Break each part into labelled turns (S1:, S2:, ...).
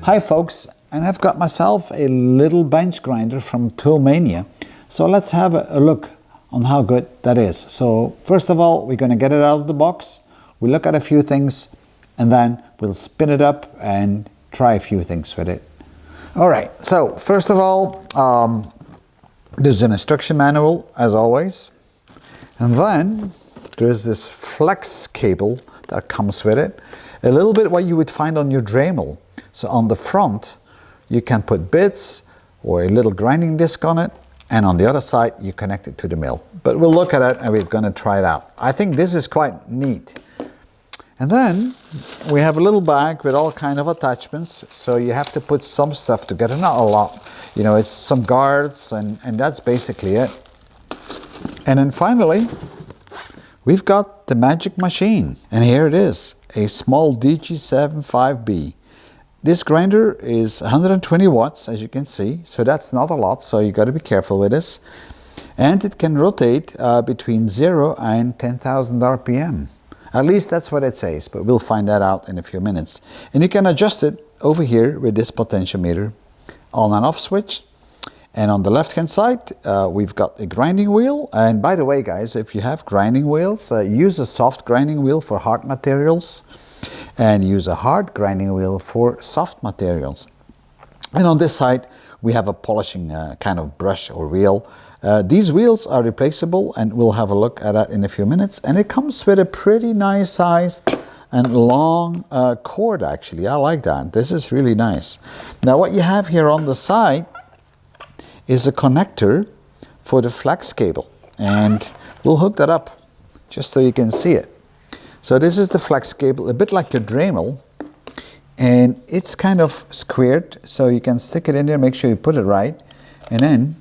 S1: Hi folks, and I've got myself a little bench grinder from ToolMania. So let's have a look on how good that is. So first of all, we're going to get it out of the box. We'll look at a few things and then we'll spin it up and try a few things with it. Alright, so first of all, there's an instruction manual as always. And then there's this flex cable that comes with it. A little bit what you would find on your Dremel. So on the front, you can put bits or a little grinding disc on it, and on the other side, you connect it to the mill. But we'll look at it and we're going to try it out. I think this is quite neat. And then we have a little bag with all kind of attachments. So you have to put some stuff together, not a lot. You know, it's some guards and that's basically it. And then finally, we've got the magic machine. And here it is, a small DG75B. This grinder is 120 watts, as you can see, so that's not a lot, so you got to be careful with this. And it can rotate between 0 and 10,000 RPM. At least that's what it says, but we'll find that out in a few minutes. And you can adjust it over here with this potentiometer, on and off switch. And on the left hand side, we've got a grinding wheel. And by the way, guys, if you have grinding wheels, use a soft grinding wheel for hard materials. And use a hard grinding wheel for soft materials. And on this side, we have a polishing kind of brush or wheel. These wheels are replaceable, and we'll have a look at that in a few minutes. And it comes with a pretty nice sized and long cord, actually. I like that. This is really nice. Now, what you have here on the side is a connector for the flex cable. And we'll hook that up just so you can see it. So this is the flex cable, a bit like your Dremel, and it's kind of squared, so you can stick it in there, make sure you put it right, and then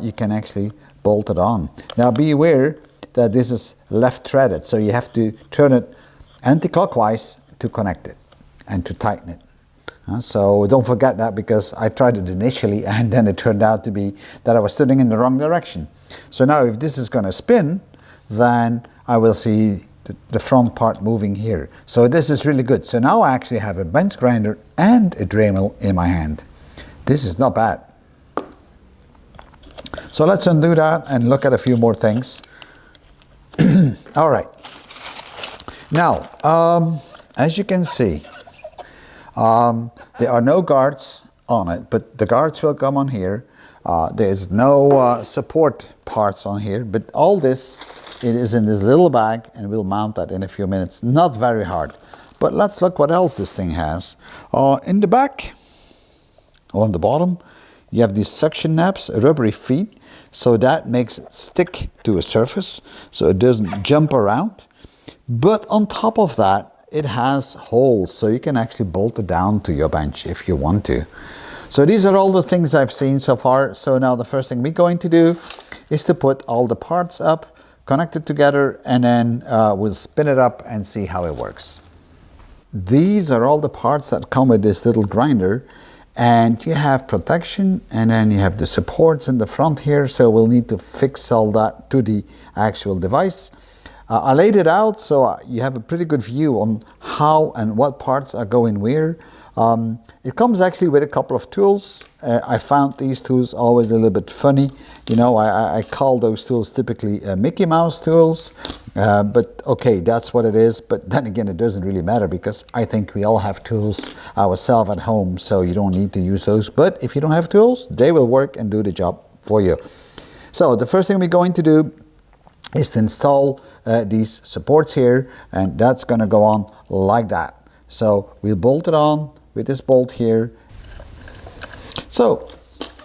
S1: you can actually bolt it on. Now be aware that this is left threaded, so you have to turn it anti-clockwise to connect it and to tighten it. So don't forget that, because I tried it initially and then it turned out to be that I was turning in the wrong direction. So now if this is going to spin, then I will see the front part moving here. So this is really good. So now I actually have a bench grinder and a Dremel in my hand. This is not bad. So let's undo that and look at a few more things. All right. Now, as you can see, there are no guards on it, but the guards will come on here. There's no support parts on here, but all this, it is in this little bag, and we'll mount that in a few minutes. Not very hard. But let's look what else this thing has. In the back, or on the bottom, you have these suction naps, rubbery feet, so that makes it stick to a surface, so it doesn't jump around. But on top of that, it has holes, so you can actually bolt it down to your bench if you want to. So these are all the things I've seen so far. So now the first thing we're going to do is to put all the parts up, connect it together, and then we'll spin it up and see how it works. These are all the parts that come with this little grinder, and you have protection, and then you have the supports in the front here, so we'll need to fix all that to the actual device. I laid it out so you have a pretty good view on how and what parts are going where. It comes actually with a couple of tools. I found these tools always a little bit funny. You know, I call those tools typically Mickey Mouse tools, but okay, that's what it is. But then again, it doesn't really matter, because I think we all have tools ourselves at home, so you don't need to use those. But if you don't have tools, they will work and do the job for you. So the first thing we're going to do is to install these supports here, and that's going to go on like that. So we'll bolt it on with this bolt here. So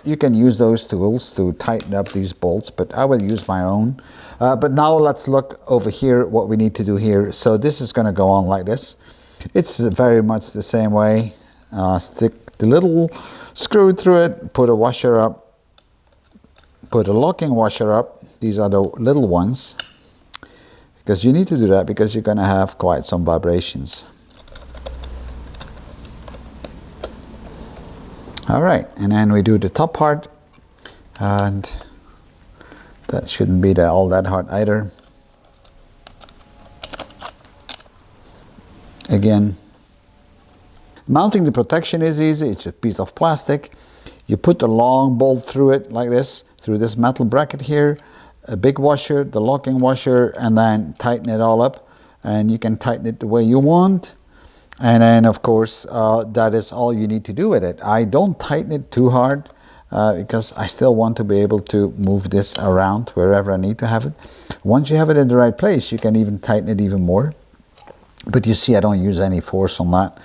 S1: you can use those tools to tighten up these bolts, but I will use my own. But now let's look over here what we need to do here. So this is going to go on like this. It's very much the same way. Stick the little screw through it, put a washer up, put a locking washer up. These are the little ones, because you need to do that because you're going to have quite some vibrations. All right, and then we do the top part, and that shouldn't be all that hard either. Again, Mounting the protection is easy. It's a piece of plastic. You put the long bolt through it like this, through this metal bracket here, a big washer, the locking washer, and then tighten it all up. And you can tighten it the way you want. And then, of course, that is all you need to do with it. I don't tighten it too hard because I still want to be able to move this around wherever I need to have it. Once you have it in the right place, you can even tighten it even more. But you see, I don't use any force on that.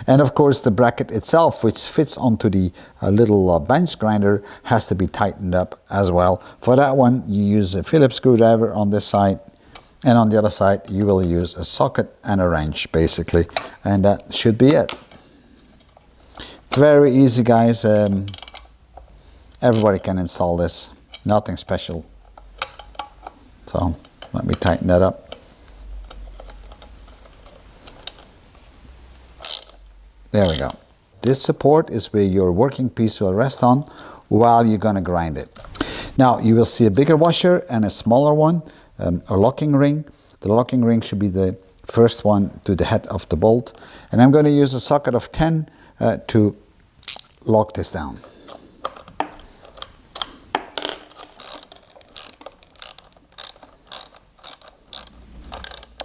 S1: And of course, the bracket itself, which fits onto the little bench grinder, has to be tightened up as well. For that one, you use a Phillips screwdriver on this side, and on the other side, you will use a socket and a wrench, basically. And that should be it. Very easy, guys. Everybody can install this. Nothing special. So, let me tighten that up. There we go. This support is where your working piece will rest on while you're going to grind it. Now you will see a bigger washer and a smaller one, a locking ring. The locking ring should be the first one to the head of the bolt. And I'm going to use a socket of 10 to lock this down.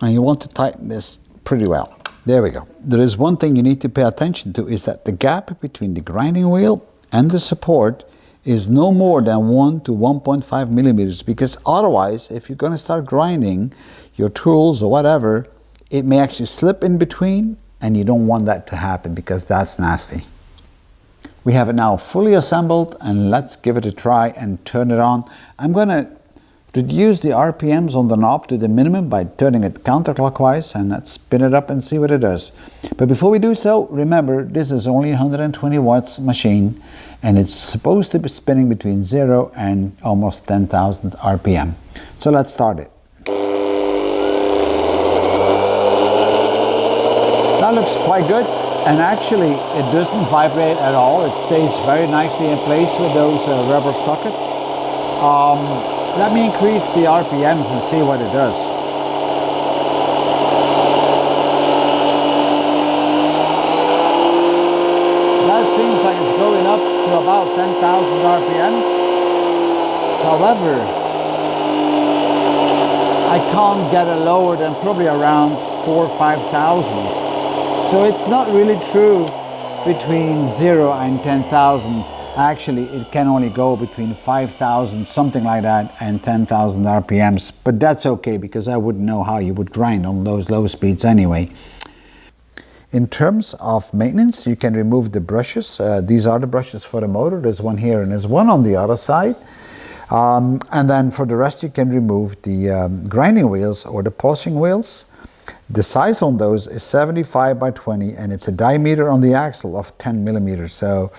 S1: And you want to tighten this pretty well. There we go. There is one thing you need to pay attention to, is that the gap between the grinding wheel and the support is no more than 1 to 1.5 millimeters, because otherwise, if you're going to start grinding your tools or whatever, it may actually slip in between, and you don't want that to happen because that's nasty. We have it now fully assembled, and let's give it a try and turn it on. I'm going to reduce the RPMs on the knob to the minimum by turning it counterclockwise, and let's spin it up and see what it does. But before we do so, remember, this is only a 120 watts machine, and it's supposed to be spinning between 0 and almost 10,000 RPM. So let's start it. That looks quite good, and actually it doesn't vibrate at all. It stays very nicely in place with those rubber sockets. Let me increase the RPMs and see what it does. That seems like it's going up to about 10,000 RPMs. However, I can't get it lower than probably around 4,000 or 5,000. So it's not really true between 0 and 10,000. Actually, it can only go between 5,000, something like that, and 10,000 RPMs. But that's okay, because I wouldn't know how you would grind on those low speeds anyway. In terms of maintenance, you can remove the brushes. These are the brushes for the motor. There's one here and there's one on the other side. And then for the rest, you can remove the grinding wheels or the polishing wheels. The size on those is 75 by 20, and it's a diameter on the axle of 10 millimeters. So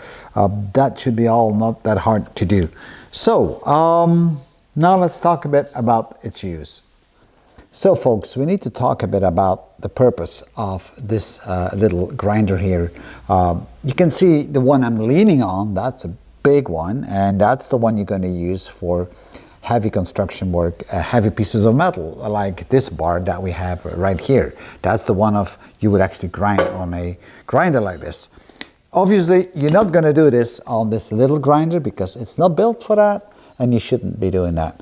S1: that should be all not that hard to do. So now let's talk a bit about its use. So folks, we need to talk a bit about the purpose of this little grinder here. You can see the one I'm leaning on, that's a big one, and that's the one you're going to use for heavy construction work, heavy pieces of metal, like this bar that we have right here. That's the one you would actually grind on a grinder like this. Obviously, you're not going to do this on this little grinder because it's not built for that, and you shouldn't be doing that.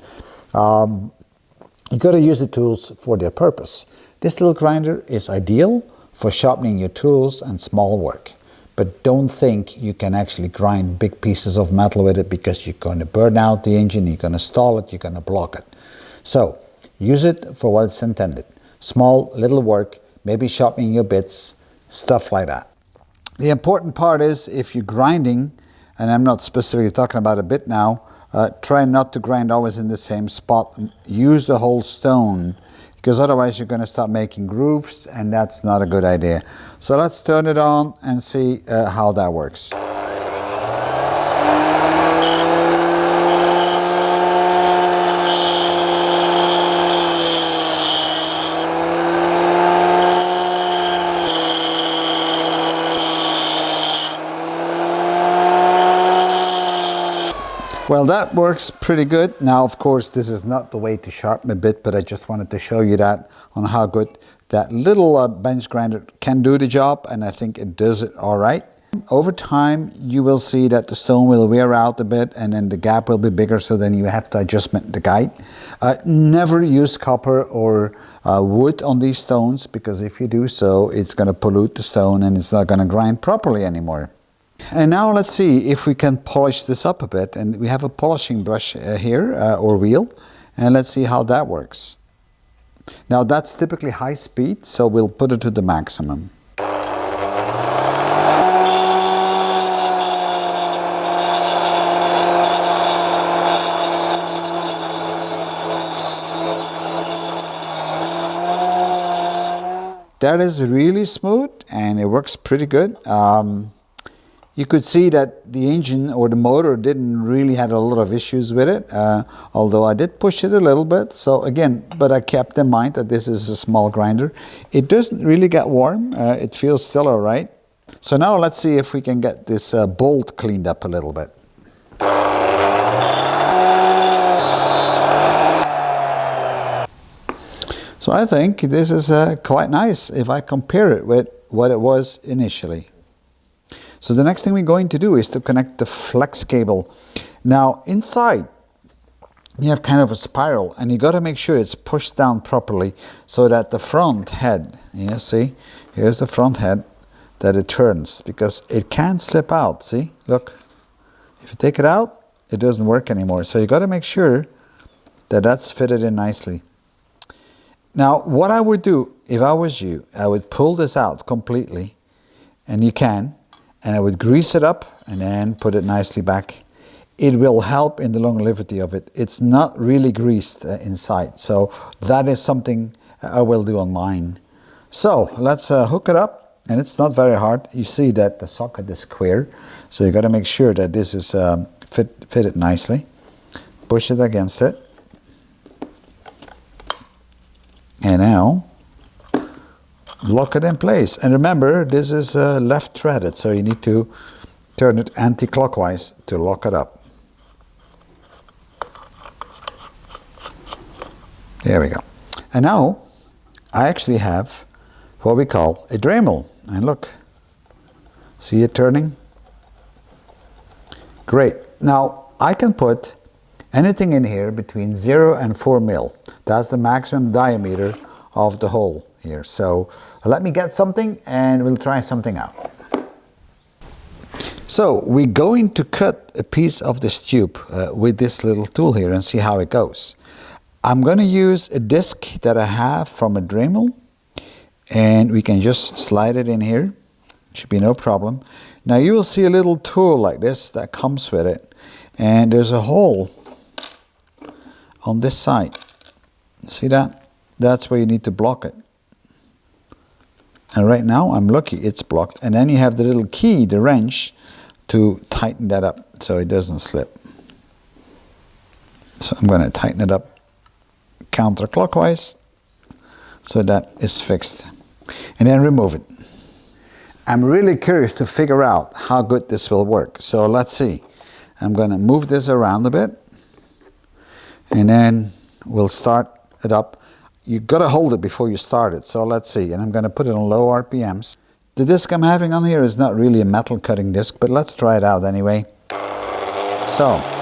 S1: You got to use the tools for their purpose. This little grinder is ideal for sharpening your tools and small work. But don't think you can actually grind big pieces of metal with it, because you're going to burn out the engine, you're going to stall it, you're going to block it. So use it for what it's intended. Small, little work, maybe sharpening your bits, stuff like that. The important part is, if you're grinding, and I'm not specifically talking about a bit now, try not to grind always in the same spot. Use the whole stone, because otherwise you're going to start making grooves, and that's not a good idea. So let's turn it on and see how that works. Well, that works pretty good. Now, of course, this is not the way to sharpen a bit, but I just wanted to show you that on how good That little bench grinder can do the job, and I think it does it all right. Over time, you will see that the stone will wear out a bit, and then the gap will be bigger, so then you have to adjustment the guide. Never use copper or wood on these stones, because if you do so, it's going to pollute the stone and it's not going to grind properly anymore. And now let's see if we can polish this up a bit. And we have a polishing brush here, or wheel, and let's see how that works. Now that's typically high speed, so we'll put it to the maximum. That is really smooth and it works pretty good. You could see that the engine or the motor didn't really have a lot of issues with it, although I did push it a little bit. So again, but I kept in mind that this is a small grinder. It doesn't really get warm. It feels still all right. So now let's see if we can get this bolt cleaned up a little bit. So I think this is quite nice if I compare it with what it was initially. So the next thing we're going to do is to connect the flex cable. Now inside you have kind of a spiral, and you got to make sure it's pushed down properly so that the front head, you see, here's the front head, that it turns, because it can slip out. See, look, if you take it out, it doesn't work anymore. So you got to make sure that that's fitted in nicely. Now, what I would do, if I was you, I would pull this out completely, and you can, and I would grease it up and then put it nicely back. It will help in the longevity of it. It's not really greased inside, so that is something I will do on mine. So let's hook it up, and it's not very hard. You see that the socket is square, so you got to make sure that this is fitted nicely. Push it against it. And now, lock it in place. And remember, this is left threaded, so you need to turn it anti-clockwise to lock it up. There we go. And now, I actually have what we call a Dremel. And look, see it turning? Great. Now, I can put anything in here between 0 and 4 mil. That's the maximum diameter of the hole here. So let me get something and we'll try something out. So we're going to cut a piece of this tube with this little tool here and see how it goes. I'm going to use a disc that I have from a Dremel, and we can just slide it in here. Should be no problem. Now you will see a little tool like this that comes with it, and there's a hole on this side. See that? That's where you need to block it. And right now I'm lucky it's blocked. And then you have the little key, the wrench, to tighten that up so it doesn't slip. So I'm going to tighten it up counterclockwise so that is fixed. And then remove it. I'm really curious to figure out how good this will work. So let's see. I'm going to move this around a bit, and then we'll start it up. You've got to hold it before you start it. So let's see. And I'm going to put it on low RPMs. The disc I'm having on here is not really a metal cutting disc, but let's try it out anyway. So.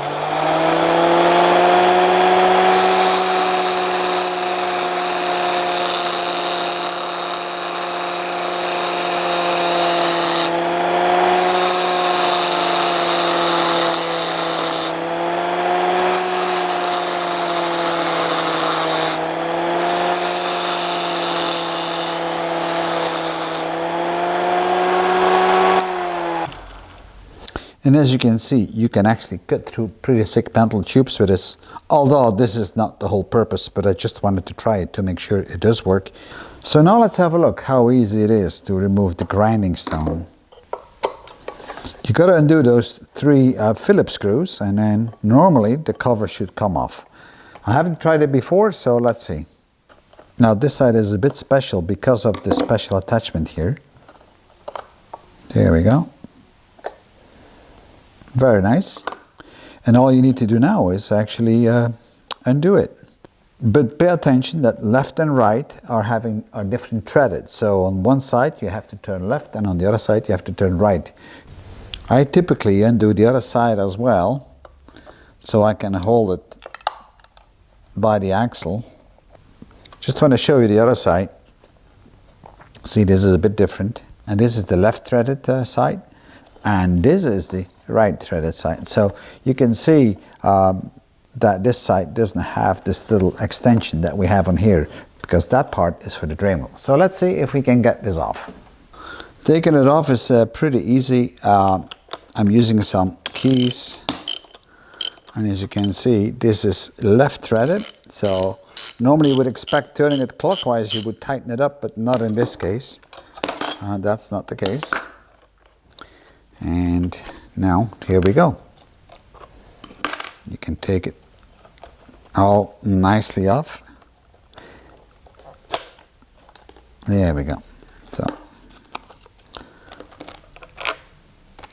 S1: And as you can see, you can actually cut through pretty thick metal tubes with this, although this is not the whole purpose, but I just wanted to try it to make sure it does work. So now let's have a look how easy it is to remove the grinding stone. You got to undo those 3 Phillips screws, and then normally the cover should come off. I haven't tried it before, so let's see. Now this side is a bit special because of the special attachment here. There we go. Very nice. And all you need to do now is actually undo it. But pay attention that left and right are different threaded. So on one side you have to turn left, and on the other side you have to turn right. I typically undo the other side as well, so I can hold it by the axle. Just want to show you the other side. See, this is a bit different, and this is the left threaded side, and this is the right threaded side. So you can see that this side doesn't have this little extension that we have on here, because that part is for the Dremel. So let's see if we can get this off. Taking it off is pretty easy. I'm using some keys, and as you can see, this is left threaded. So normally you would expect turning it clockwise you would tighten it up, but not in this case. That's not the case. And now here we go. You can take it all nicely off. There we go. So,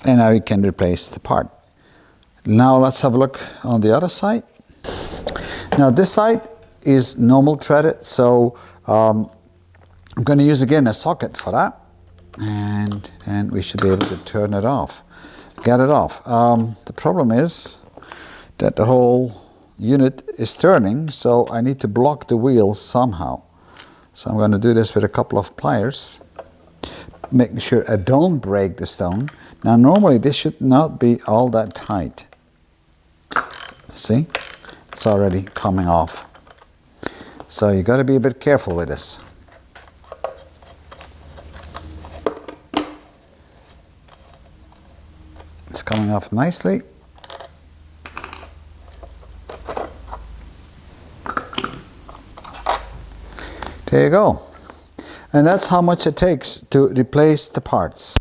S1: and now you can replace the part. Now let's have a look on the other side. Now this side is normal threaded, so I'm going to use again a socket for that, and we should be able to turn it off, get it off. The problem is that the whole unit is turning, so I need to block the wheel somehow. So I'm going to do this with a couple of pliers, making sure I don't break the stone. Now normally this should not be all that tight. See, it's already coming off. So you got to be a bit careful with this. It's coming off nicely. There you go. And that's how much it takes to replace the parts.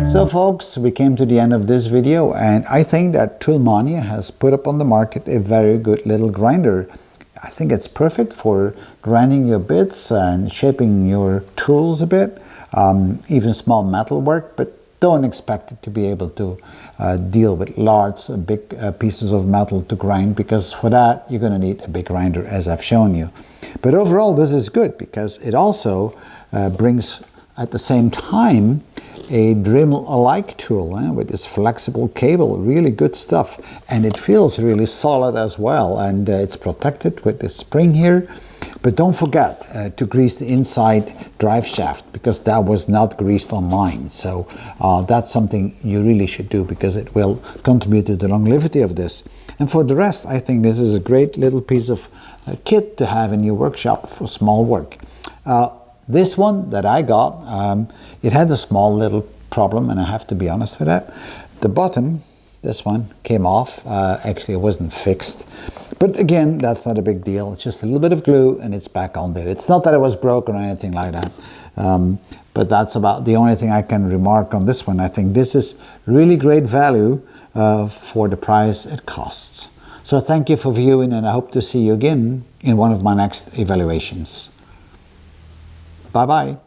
S1: So folks, we came to the end of this video, and I think that ToolMania has put up on the market a very good little grinder. I think it's perfect for grinding your bits and shaping your tools a bit, even small metal work, but don't expect it to be able to deal with large, big pieces of metal to grind, because for that you're going to need a big grinder, as I've shown you. But overall this is good because it also brings at the same time a Dremel-alike tool with this flexible cable, really good stuff, and it feels really solid as well, and it's protected with this spring here. But don't forget to grease the inside drive shaft, because that was not greased on mine. So that's something you really should do, because it will contribute to the longevity of this. And for the rest, I think this is a great little piece of kit to have in your workshop for small work. This one that I got, it had a small little problem, and I have to be honest with that. The bottom, this one, came off. Actually, it wasn't fixed. But again, that's not a big deal. It's just a little bit of glue, and it's back on there. It's not that it was broken or anything like that. But that's about the only thing I can remark on this one. I think this is really great value for the price it costs. So thank you for viewing, and I hope to see you again in one of my next evaluations. Bye-bye.